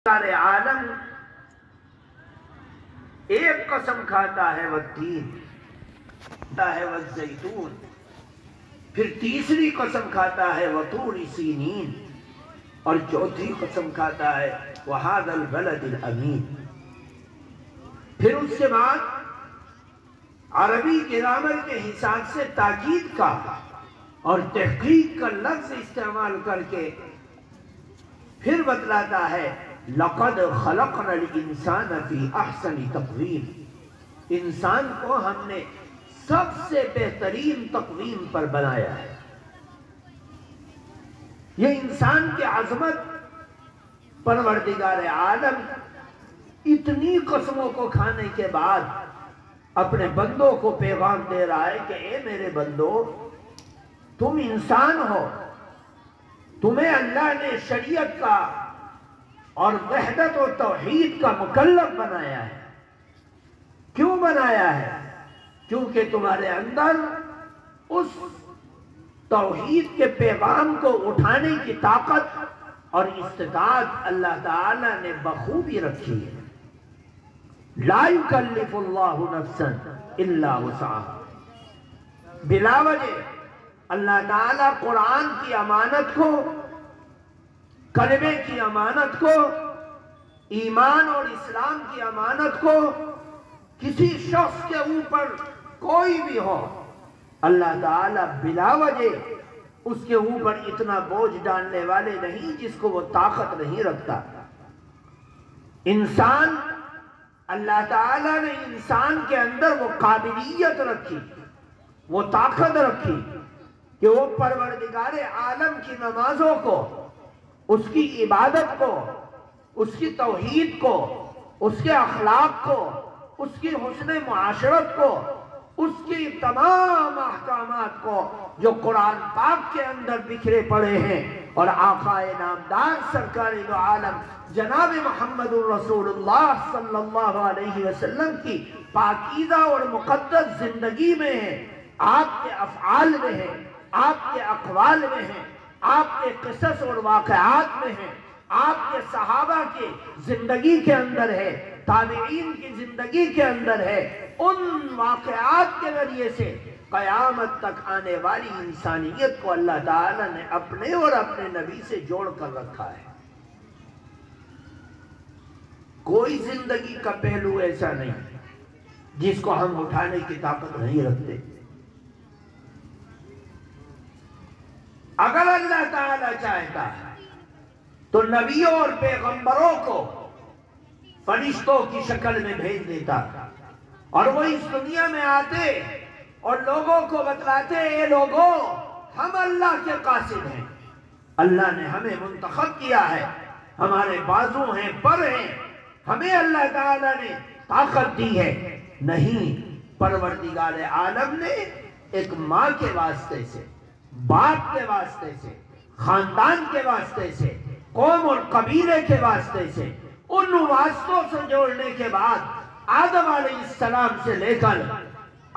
سارے عالم ایک قسم کھاتا ہے والتین کھاتا ہے والزیتون، پھر تیسری قسم کھاتا ہے وطور سینین، اور چوتھی قسم کھاتا ہے وہذا البلد الامین۔ پھر اس کے بعد عربی گرامر کے حساب سے تاکید کا اور تحقیق کا لفظ استعمال کر کے پھر بتلاتا ہے لقد خلقنا الانسان فی احسن تقویم، انسان کو ہم نے سب سے بہترین تقویم پر بنایا ہے۔ یہ انسان کی عظمت، پروردگار عالم اتنی قسموں کو کھانے کے بعد اپنے بندوں کو پیغام دے رہا ہے کہ اے میرے بندو، تم انسان ہو، تمہیں اللہ نے شریعت کا اور وحدت و توحید کا مکلف بنایا ہے۔ کیوں بنایا ہے؟ کیونکہ تمہارے اندر اس توحید کے پیغام کو اٹھانے کی طاقت اور استطاعت اللہ تعالی نے بخوبی رکھی ہے۔ لا یکلف اللہ نفسا الا وسعها، بلا وجہ اللہ تعالی قرآن کی امانت کو، کلمے کی امانت کو، ایمان اور اسلام کی امانت کو کسی شخص کے اوپر کوئی بھی ہو، اللہ تعالیٰ بلا وجہ اس کے اوپر اتنا بوجھ ڈالنے والے نہیں جس کو وہ طاقت نہیں رکھتا۔ انسان، اللہ تعالیٰ نے انسان کے اندر وہ قابلیت رکھی، وہ طاقت رکھی کہ وہ پروردگار عالم کی نمازوں کو، اس کی عبادت کو، اس کی توحید کو، اس کے اخلاق کو، اس کی حسن معاشرت کو، اس کی تمام احکامات کو جو قرآن پاک کے اندر بکھرے پڑے ہیں، اور آقا نامدار سرکار دو عالم جناب محمد الرسول اللہ صلی اللہ علیہ وسلم کی پاکیزہ اور مقدس زندگی میں ہیں، آپ کے افعال میں ہیں، آپ کے اقوال میں ہیں، آپ کے قصص اور واقعات میں ہیں، آپ کے صحابہ کی زندگی کے اندر ہے، تابعین کی زندگی کے اندر ہے۔ ان واقعات کے ذریعے سے قیامت تک آنے والی انسانیت کو اللہ تعالی نے اپنے اور اپنے نبی سے جوڑ کر رکھا ہے۔ کوئی زندگی کا پہلو ایسا نہیں جس کو ہم اٹھانے کی طاقت نہیں رکھتے۔ اگر اللہ تعالیٰ چاہتا ہے تو نبیوں اور پیغمبروں کو فرشتوں کی شکل میں بھیج دیتا، اور وہ اس دنیا میں آتے اور لوگوں کو بتلاتے، اے لوگوں، ہم اللہ کے قاصد ہیں، اللہ نے ہمیں منتخب کیا ہے، ہمارے بازو ہیں، پر ہیں، ہمیں اللہ تعالیٰ نے طاقت دی ہے۔ نہیں، پروردگار عالم نے ایک ماں کے واسطے سے، باپ کے واسطے سے، خاندان کے واسطے سے، قوم اور قبیلے کے واسطے سے، ان واسطوں سے جوڑنے کے بعد آدم علیہ السلام سے لے کر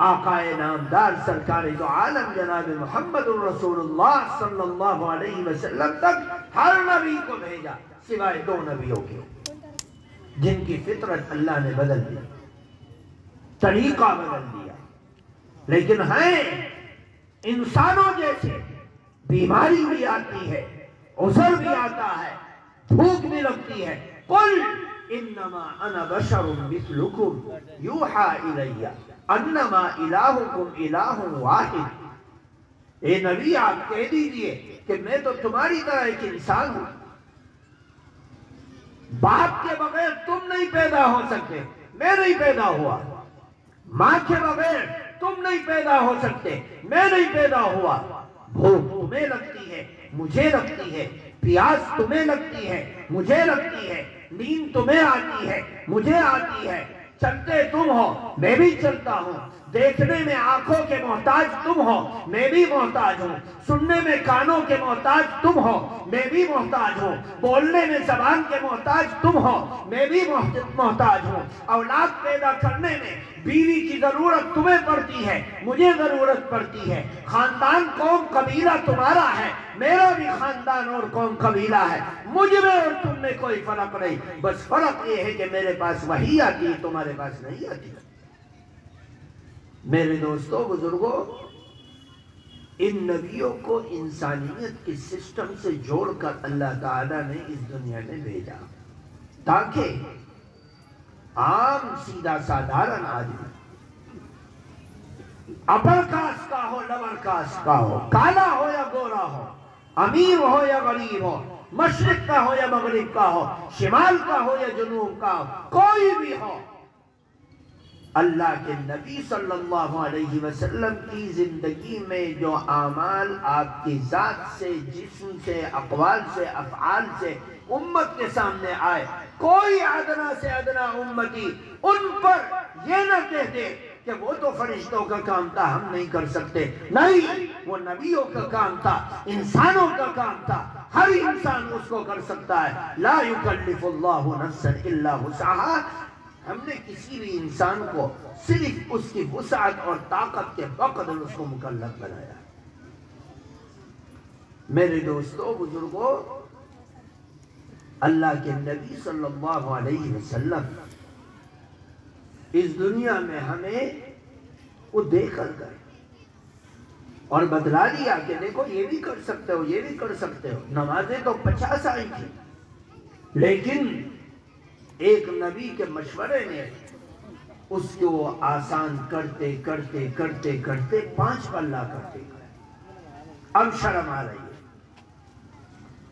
آقا نامدار سرکار دو عالم جناب محمد الرسول اللہ صلی اللہ علیہ وسلم تک ہر نبی کو بھیجا، سوائے دو نبیوں کے جن کی فطرت اللہ نے بدل دی، طریقہ بدل دیا، لیکن ہیں انسانوں جیسے، بیماری بھی آتی ہے، عذر بھی آتا ہے، بھوک بھی لگتی ہے۔ قل انما انا بشر مثلکم یوحی الی انما الہکم الہ واحد۔ اے نبی، آپ کہہ دیجئے کہ میں تو تمہاری طرح ایک انسان ہوں، باپ کے بغیر تم نہیں پیدا ہو سکتے، میں نہیں پیدا ہوا، ماں کے بغیر تم نہیں پیدا ہو سکتے، میں نہیں پیدا ہوا۔ بھوک تمہیں لگتی ہے، مجھے لگتی ہے، پیاس تمہیں لگتی ہے، مجھے لگتی ہے، نیند تمہیں آتی ہے، مجھے آتی ہے، چلتے تم ہو، میں بھی چلتا ہوں، دیکھنے میں آنکھوں کے محتاج تم ہو، میں بھی محتاج ہوں، سننے میں کانوں کے محتاج تم ہو، میں بھی محتاج ہوں، بولنے میں زبان کے محتاج تم ہو، میں بھی محتاج ہوں، اولاد پیدا کرنے میں بیوی کی ضرورت تمہیں پڑتی ہے، مجھے ضرورت پڑتی ہے، خاندان قوم قبیلہ تمہارا ہے، میرا بھی خاندان اور قوم قبیلہ ہے، مجھ میں اور تم میں کوئی فرق نہیں، بس فرق یہ ہے کہ میرے پاس وحی آتی ہے، تمہارے پاس نہیں آتی۔ میرے دوستو بزرگوں، ان نبیوں کو انسانیت کے سسٹم سے جوڑ کر اللہ تعالیٰ نے اس دنیا میں بھیجا تاکہ عام سیدھا سادھارن آدمی، اپر کاسٹ کا ہو لور کاسٹ کا ہو، کالا ہو یا گورا ہو، امیر ہو یا غریب ہو، مشرق کا ہو یا مغرب کا ہو، شمال کا ہو یا جنوب کا ہو، کوئی بھی ہو، اللہ کے نبی صلی اللہ علیہ وسلم کی زندگی میں جو اعمال آپ کی ذات سے، جسم سے، اقوال سے، افعال سے امت کے سامنے آئے، کوئی ادنا سے ادنا امتی ان پر یہ نہ کہتے کہ وہ تو فرشتوں کا کام تھا، ہم نہیں کر سکتے، نہیں، وہ نبیوں کا کام تھا، انسانوں کا کام تھا، ہر انسان اس کو کر سکتا ہے، لا یکلف اللہ نفسا الا وسعها۔ ہم نے کسی بھی انسان کو صرف اس کی وسعت اور طاقت کے بقدر اس کو مکلف بنایا۔ میرے دوستو بزرگوں، اللہ کے نبی صلی اللہ علیہ وسلم اس دنیا میں ہمیں وہ دے کر گئے اور بدلا دیا کہ دیکھو یہ بھی کر سکتے ہو، یہ بھی کر سکتے ہو۔ نمازیں تو 50 آئی تھی، لیکن ایک نبی کے مشورے نے اس کو آسان کرتے کرتے کرتے کرتے 5 پلہ کرتے گئے۔ اب شرم آ رہی ہے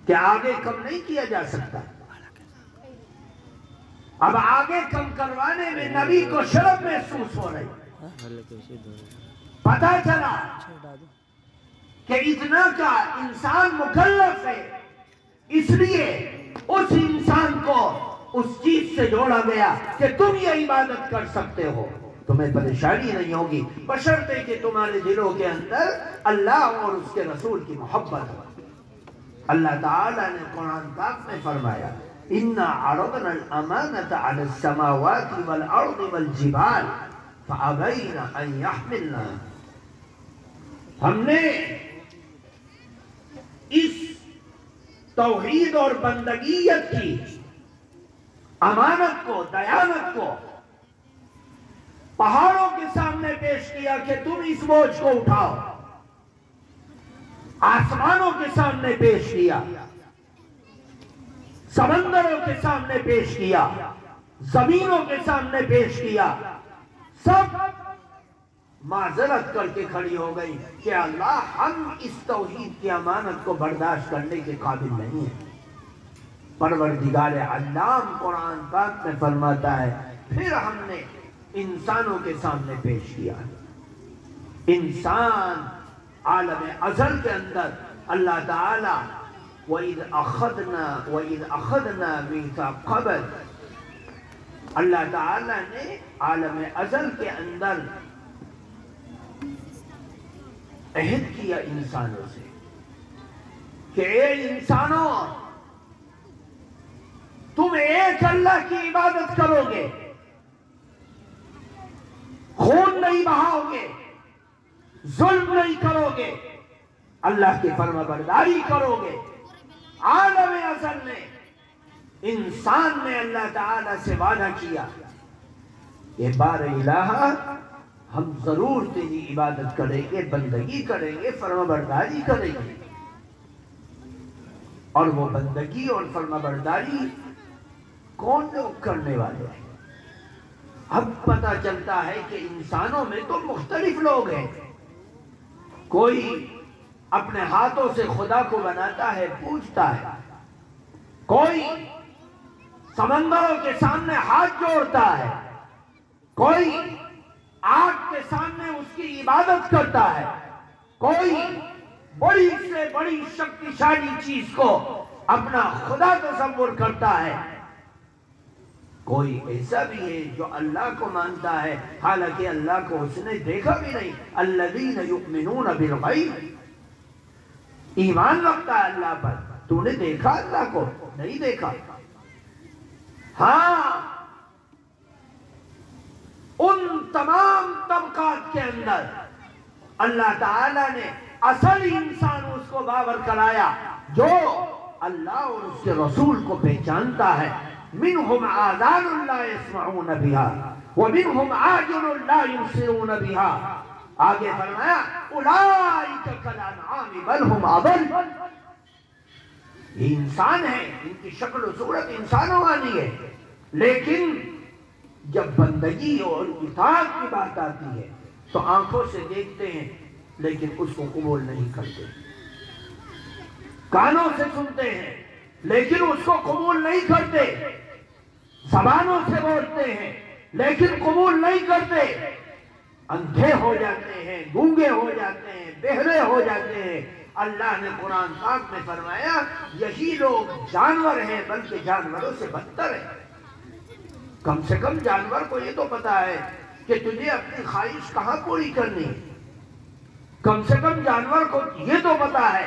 کہ آگے کم نہیں کیا جا سکتا، اب آگے کم کروانے میں نبی کو شرم محسوس ہو رہی۔ پتہ چلا کہ اتنا کا انسان مکلف ہے، اس لیے اس انسان کو اس چیز سے جوڑا گیا کہ تم یہ عبادت کر سکتے ہو، تمہیں پریشانی نہیں ہوگی، بشرطے کہ تمہارے دلوں کے اندر اللہ اور اس کے رسول کی محبت ہو۔ اللہ تعالیٰ نے قرآن پاک میں فرمایا اِنَّا عَرَضْنَا الْأَمَانَةَ عَلَى السَّمَاوَاتِ وَالْأَرْضِ وَالْجِبَالِ فَأَبَيْنَ أَن يَحْمِلْنَهَا۔ ہم نے اس توحید اور بندگیت کی امانت کو، دیانت کو پہاڑوں کے سامنے پیش کیا کہ تم اس بوجھ کو اٹھاؤ، آسمانوں کے سامنے پیش کیا، سمندروں کے سامنے پیش کیا، زمینوں کے سامنے پیش کیا، سب معذرت کر کے کھڑی ہو گئی کہ اللہ ہم اس توحید کی امانت کو برداشت کرنے کے قابل نہیں ہیں۔ پروردگار علام قرآن پاک میں فرماتا ہے پھر ہم نے انسانوں کے سامنے پیش کیا۔ انسان عالم ازل کے اندر اللہ تعالی وَإِذْ أَخَذْنَا مِيثَاقَ بَنِي، اللہ تعالی نے عالم ازل کے اندر عہد کیا انسانوں سے کہ اے انسانوں، تم ایک اللہ کی عبادت کرو گے، خون نہیں بہاؤ گے، ظلم نہیں کرو گے، اللہ کی فرما برداری کرو گے۔ عالم ازل نے انسان نے اللہ تعالی سے وعدہ کیا کہ بار الہ ہم ضرور تیری عبادت کریں گے، بندگی کریں گے، فرما برداری کریں گے۔ اور وہ بندگی اور فرما برداری کون لوگ کرنے والے ہیں؟ اب پتہ چلتا ہے کہ انسانوں میں تو مختلف لوگ ہیں، کوئی اپنے ہاتھوں سے خدا کو بناتا ہے، پوجتا ہے، کوئی سمندروں کے سامنے ہاتھ جوڑتا ہے، کوئی آگ کے سامنے اس کی عبادت کرتا ہے، کوئی بڑی سے بڑی شکتیشالی چیز کو اپنا خدا تصور کرتا ہے، کوئی ایسا بھی ہے جو اللہ کو مانتا ہے حالانکہ اللہ کو اس نے دیکھا بھی نہیں. الذین یؤمنون بالغیب، ایمان رکھتا ہے اللہ پر. تو نے دیکھا اللہ کو؟ نہیں دیکھا. ہاں ان تمام طبقات کے اندر اللہ تعالیٰ نے اصل انسان اس کو باور کرایا جو اللہ اور اس کے رسول کو پہچانتا ہے. منہم آذان لا يسمعون بها ومنہم اعین لا یبصرون بها. آگے فرمایا اولئک کالانعام بل هم اضل. یہ انسان ہے، ان کی شکل و صورت انسانوں والی ہے، لیکن جب بندگی اور اطاعت کی بات آتی ہے تو آنکھوں سے دیکھتے ہیں لیکن اس کو قبول نہیں کرتے، کانوں سے سنتے ہیں لیکن اس کو قبول نہیں کرتے، زبانوں سے بولتے ہیں لیکن قبول نہیں کرتے، اندھے ہو جاتے ہیں، گونگے ہو جاتے ہیں، بہرے ہو جاتے ہیں. اللہ نے قرآن پاک میں فرمایا یہی لوگ جانور ہیں بلکہ جانوروں سے بدتر ہیں. کم سے کم جانور کو یہ تو پتا ہے کہ تجھے اپنی خواہش کہاں پوری کرنی ہے. کم سے کم جانور کو یہ تو پتا ہے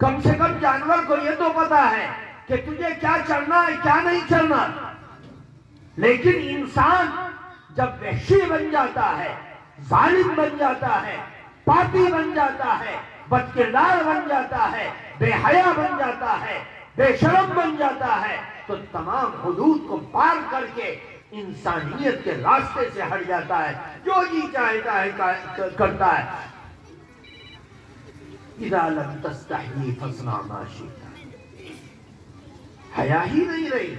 کم سے کم جانور کو یہ تو پتا ہے کہ تجھے کیا چڑھنا ہے کیا نہیں چڑھنا. لیکن انسان جب وحشی بن جاتا ہے، ظالم بن جاتا ہے، پاپی بن جاتا ہے، بدکردار بن جاتا ہے، بے حیا بن جاتا ہے، بے شرم بن جاتا ہے، تو تمام حدود کو پار کر کے انسانیت کے راستے سے ہٹ جاتا ہے، جو جی چاہتا ہے کرتا ہے. اذا لم تستحی فاصنع ما شئت. حیا ہی نہیں رہی،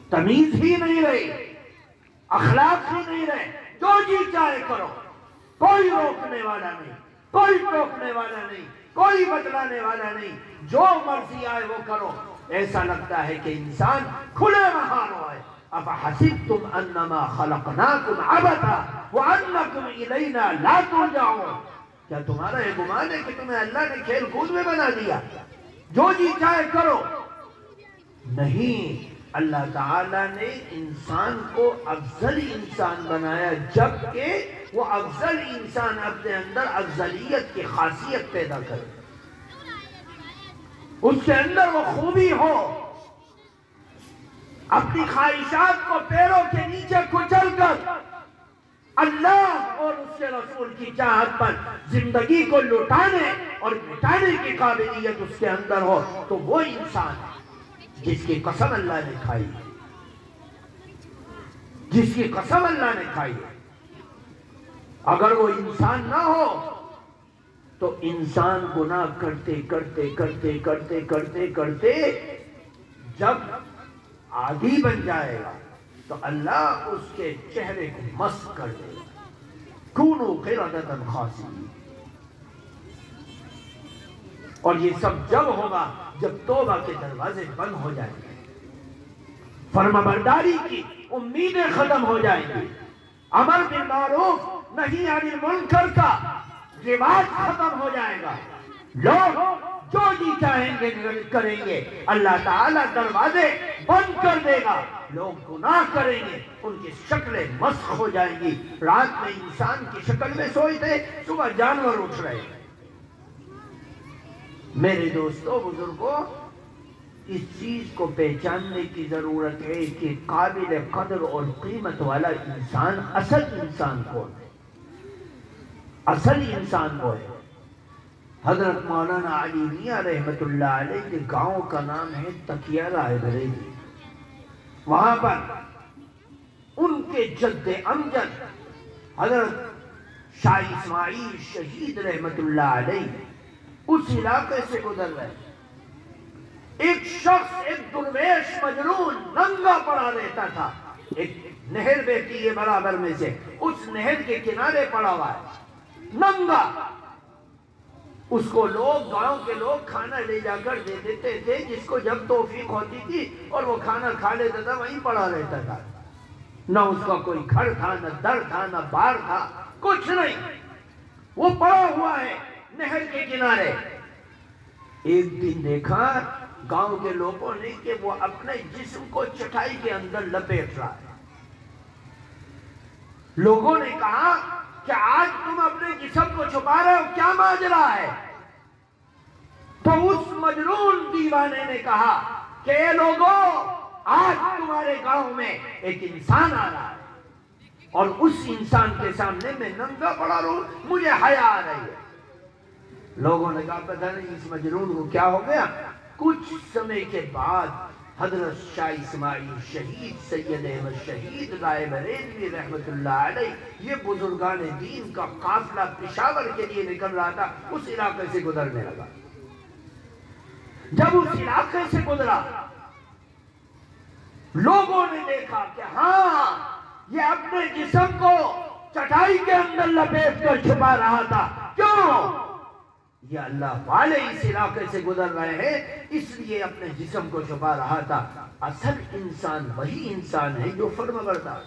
تمیز ہی نہیں رہی، اخلاق ہی نہیں رہے، جو جی چاہے کرو، کوئی روکنے والا نہیں، کوئی ٹوکنے والا نہیں، کوئی بتلانے والا نہیں، جو مرضی آئے وہ کرو. ایسا لگتا ہے کہ انسان کھلے مہان ہوئے. افحسبتم انما خلقناکم عبثا وانکم الینا لا ترجعون. کیا تمہارا یہ گمان ہے کہ تمہیں اللہ نے کھیل کود میں بنا دیا، جو جی چاہے کرو؟ نہیں، اللہ تعالیٰ نے انسان کو افضل انسان بنایا، جبکہ وہ افضل انسان اپنے اندر افضلیت کی خاصیت پیدا کرے، اس کے اندر وہ خوبی ہو. اپنی خواہشات کو پیروں کے نیچے کچل کر اللہ اور اس کے رسول کی چاہت پر زندگی کو لٹانے اور مٹانے کی قابلیت اس کے اندر ہو، تو وہ انسان جس کی قسم اللہ نے کھائی، جس کی قسم اللہ نے کھائی. اگر وہ انسان نہ ہو تو انسان گناہ کرتے کرتے کرتے کرتے کرتے کرتے جب عادی بن جائے گا تو اللہ اس کے چہرے کو مسخ کر دے گا. کونوا قردۃ خاسئین. اور یہ سب جب ہوگا جب توبہ کے دروازے بند ہو جائیں گے، فرمانبرداری کی امیدیں ختم ہو جائیں گی، امر بالمعروف نہی عن المنکر کا رواج ختم ہو جائے گا. لوگ جو جی چاہیں گے کریں گے، اللہ تعالیٰ دروازے بند کر دے گا. لوگ گناہ کریں گے، ان کی شکلیں مسخ ہو جائیں گی. رات میں انسان کی شکل میں سوئے تھے، صبح جانور اٹھ رہے ہیں. میرے دوستو بزرگوں، اس چیز کو پہچاننے کی ضرورت ہے کہ قابل قدر اور قیمت والا انسان اصل انسان کون ہے. اصل انسان وہ ہے. حضرت مولانا علی میاں رحمت اللہ علیہ کے گاؤں کا نام ہے تکیہ رائے بریلی. وہاں پر ان کے جد امجد حضرت شاہ اسماعیل شہید رحمت اللہ علیہ اس علاقے سے گزر رہے. ایک شخص، ایک درویش مجنون ننگا پڑا رہتا تھا. ایک نہر بہتی ہے برابر میں سے، اس نہر کے کنارے پڑا ہوا ہے ننگا. اس کو لوگ، گاؤں کے لوگ کھانا لے جا کر دے دیتے تھے، جس کو جب توفیق ہوتی تھی اور وہ کھانا کھا لیتا تھا وہیں پڑا رہتا تھا. نہ اس کا کوئی گھر تھا، نہ در تھا، نہ بار تھا، کچھ نہیں. وہ پڑا ہوا ہے نہر کے کنارے. ایک دن دیکھا گاؤں کے لوگوں نے کہ وہ اپنے جسم کو چٹائی کے اندر لپیٹ رہا ہے۔ لوگوں نے کہا کہ آج تم اپنے جسم کو چھپا رہے ہو، کیا ماجرا ہے؟ تو اس مجنون دیوانے نے کہا کہ اے لوگوں، آج تمہارے گاؤں میں ایک انسان آ رہا ہے اور اس انسان کے سامنے میں ننگا پڑا رہوں، مجھے حیا آ رہی ہے۔ لوگوں نے کہا پتہ نہیں اس مجنون کو کیا ہو گیا۔ کچھ سمے کے بعد حضرت شاہ اسماعیل شہید، سید احمد شہید رائے بریلوی رحمت اللہ علیہ، یہ بزرگان دین کا قافلہ پشاور کے لیے نکل رہا تھا، اس علاقے سے گزرنے لگا۔ جب اس علاقے سے گزرا، لوگوں نے دیکھا کہ ہاں یہ اپنے جسم کو چٹائی کے اندر لپیٹ کر چھپا رہا تھا۔ کیوں؟ یہ اللہ والے اس علاقے سے گزر رہے ہیں اس لیے اپنے جسم کو چھپا رہا تھا۔ اصل انسان وہی انسان ہے جو فرمانبردار،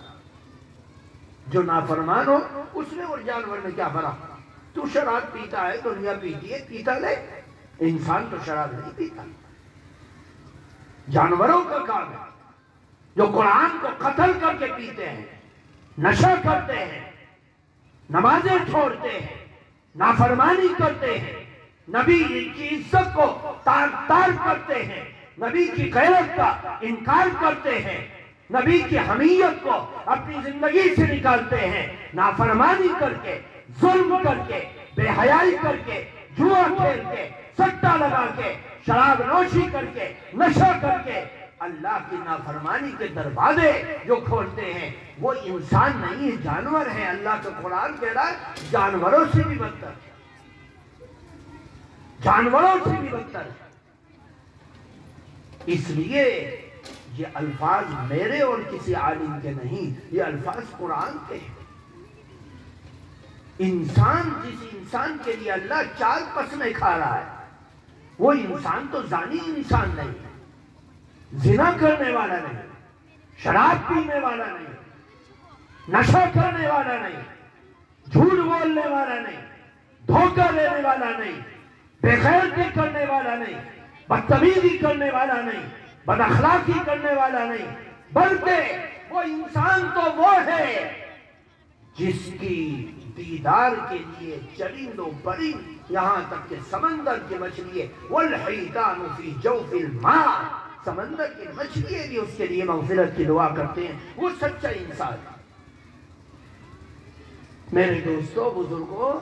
جو نافرمان ہو۔ اس میں اور جانور میں کیا فرق؟ تو شراب پیتا ہے، دنیا پیتی ہے، پیتا لے، انسان تو شراب نہیں پیتا۔ جانوروں کا کام ہے جو قرآن کو قتل کر کے پیتے ہیں، نشہ کرتے ہیں، نمازیں چھوڑتے ہیں، نافرمانی کرتے ہیں، نبی کی عزت کو تار کرتے ہیں، نبی کی غیرت کا انکار کرتے ہیں، نبی کی حمیت کو اپنی زندگی سے نکالتے ہیں، نافرمانی کر کے، ظلم کر کے، بے حیائی کر کے، جوا کھیل کے، سٹا لگا کے، شراب نوشی کر کے، نشہ کر کے اللہ کی نافرمانی کے دروازے جو کھولتے ہیں وہ انسان نہیں ہے، جانور ہے۔ اللہ کا قرآن کہہ رہا ہے جانوروں سے بھی بدتر، جانوروں سے بھی بدتر۔ اس لیے یہ الفاظ میرے اور کسی عالم کے نہیں، یہ الفاظ قرآن کے ہیں۔ انسان جس انسان کے لیے اللہ چار قسمیں کھا رہا ہے وہ انسان تو زانی انسان نہیں ہے، زنا کرنے والا نہیں، شراب پینے والا نہیں، نشہ کرنے والا نہیں، جھوٹ بولنے والا نہیں، دھوکہ دینے والا نہیں، بے غیرتی کرنے والا نہیں، بدتمیزی کرنے والا نہیں، بد اخلاقی کرنے والا نہیں، بلکہ وہ انسان تو وہ ہے جس کی دیدار کے لیے چرند و پرند، یہاں تک کہ سمندر کی مچھلی والحیتان فی جوف الماء، سمندر کی مچھلی بھی اس کے لیے مغفرت کی دعا کرتے ہیں۔ وہ سچا انسان ہے۔ میرے دوستو، بزرگوں،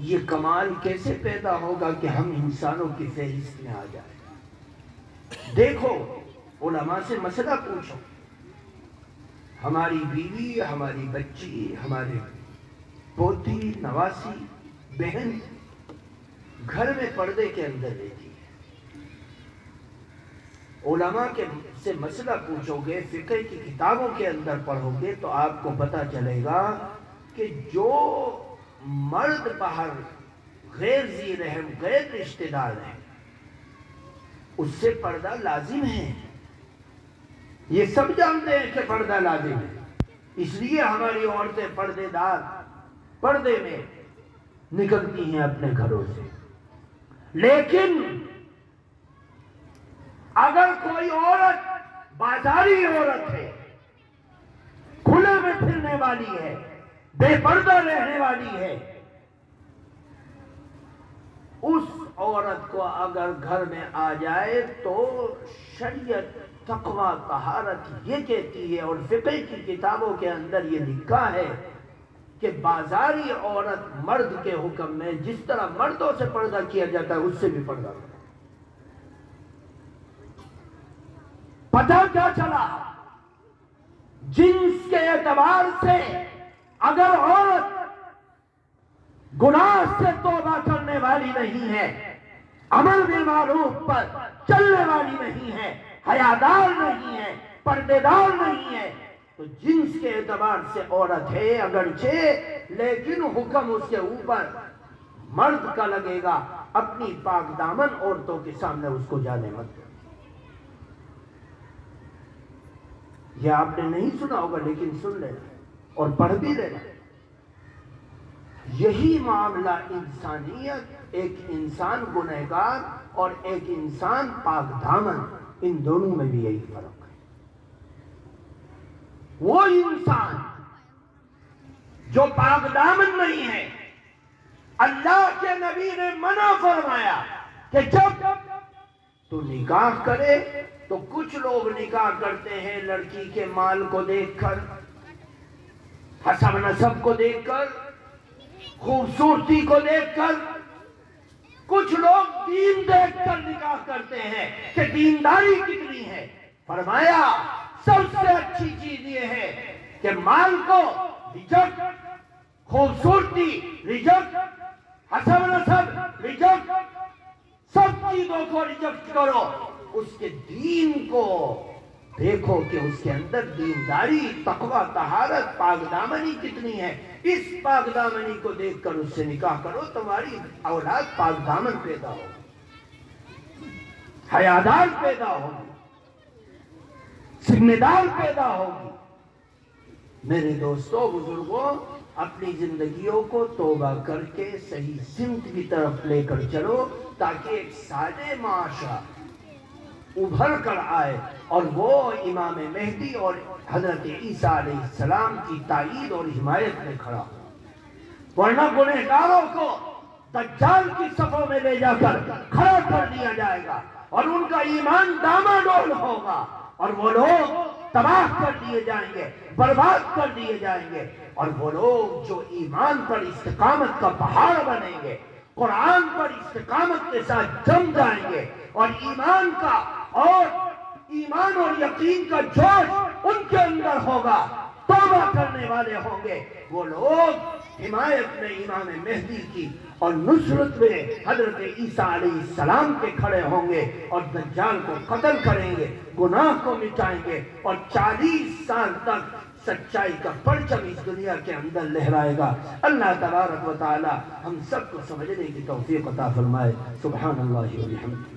یہ کمال کیسے پیدا ہوگا کہ ہم انسانوں کی فہرست میں آ جائیں؟ دیکھو، علماء سے مسئلہ پوچھو، ہماری بیوی، ہماری بچی، ہماری پوتی، نواسی، بہن گھر میں پردے کے اندر رہتی ہے۔ علماء سے مسئلہ پوچھو گے، فقہ کی کتابوں کے اندر پڑھو گے تو آپ کو پتہ چلے گا کہ جو مرد باہر غیر ذی رحم، غیر رشتہ دار ہے، اس سے پردہ لازم ہے۔ یہ سب جانتے ہیں کہ پردہ لازم ہے، اس لیے ہماری عورتیں پردے دار، پردے میں نکلتی ہیں اپنے گھروں سے۔ لیکن اگر کوئی عورت بازاری عورت ہے، کھلے میں پھرنے والی ہے، بے پردہ رہنے والی ہے، اس عورت کو اگر گھر میں آ جائے تو شریعت تقوی طہارت یہ کہتی ہے، اور فقہ کی کتابوں کے اندر یہ لکھا ہے کہ بازاری عورت مرد کے حکم میں جس طرح مردوں سے پردہ کیا جاتا ہے اس سے بھی پردہ کرتا ہے۔ پتہ کیا چلا؟ جنس کے اعتبار سے اگر عورت گناہ سے توبہ کرنے والی نہیں ہے، امر بالمعروف پر چلنے والی نہیں ہے، حیادار نہیں ہے، پردے دار نہیں ہے، تو جنس کے اعتبار سے عورت ہے اگرچہ، لیکن حکم اس کے اوپر مرد کا لگے گا، اپنی پاک دامن عورتوں کے سامنے اس کو جانے مت۔ یہ آپ نے نہیں سنا ہوگا لیکن سن لینا اور پڑھ بھی لینا۔ یہی معاملہ انسانیت، ایک انسان گنہگار اور ایک انسان پاک دامن، ان دونوں میں بھی یہی فرق ہے۔ وہ انسان جو پاک دامن نہیں ہے، اللہ کے نبی نے منع فرمایا کہ جب تو نکاح کرے تو کچھ لوگ نکاح کرتے ہیں لڑکی کے مال کو دیکھ کر، حسب نسب کو دیکھ کر، خوبصورتی کو دیکھ کر، کچھ لوگ دین دیکھ کر نکاح کرتے ہیں کہ دینداری کتنی ہے۔ فرمایا سب سے اچھی چیز یہ ہے کہ مال کو ریجیکٹ، خوبصورتی ریجیکٹ، حسب نسب ریجیکٹ، سب چیزوں کو ریجیکٹ کرو، اس کے دین کو دیکھو کہ اس کے اندر دینداری، تقوی، طہارت، پاک دامنی کتنی ہے۔ اس پاک دامنی کو دیکھ کر اس سے نکاح کرو، تمہاری اولاد پاک دامن پیدا ہوگی، حیادار پیدا ہوگی، ذمہ دار پیدا ہوگی۔ میرے دوستوں، بزرگوں، اپنی زندگیوں کو توبہ کر کے صحیح سمت کی طرف لے کر چلو تاکہ ایک صالح معاشرہ ابھر کر آئے اور وہ امام مہدی اور حضرت عیسیٰ علیہ السلام کی تائید اور حمایت میں کھڑا ہو، ورنہ گنہگاروں کو دجال کی صفوں میں لے جا کر کھڑا کر دیا جائے گا اور ان کا ایمان ڈاماڈول ہوگا اور وہ لوگ تباہ کر دیے جائیں گے، برباد کر دیے جائیں گے، اور وہ لوگ جو ایمان پر استقامت کا پہاڑ بنیں گے، قرآن پر استقامت کے ساتھ جم جائیں گے اور ایمان اور یقین کا جوش ان کے اندر ہوگا، توبہ کرنے والے ہوں گے، وہ لوگ حمایت میں امام مہدی کی اور نصرت میں حضرت عیسیٰ علیہ السلام کے کھڑے ہوں گے اور دجال کو قتل کریں گے، گناہ کو مٹائیں گے اور 40 سال تک سچائی کا پرچم اس دنیا کے اندر لہرائے گا۔ اللہ تبارک و تعالی ہم سب کو سمجھنے کی توفیق عطا فرمائے۔ سبحان اللہ و بحمدہ۔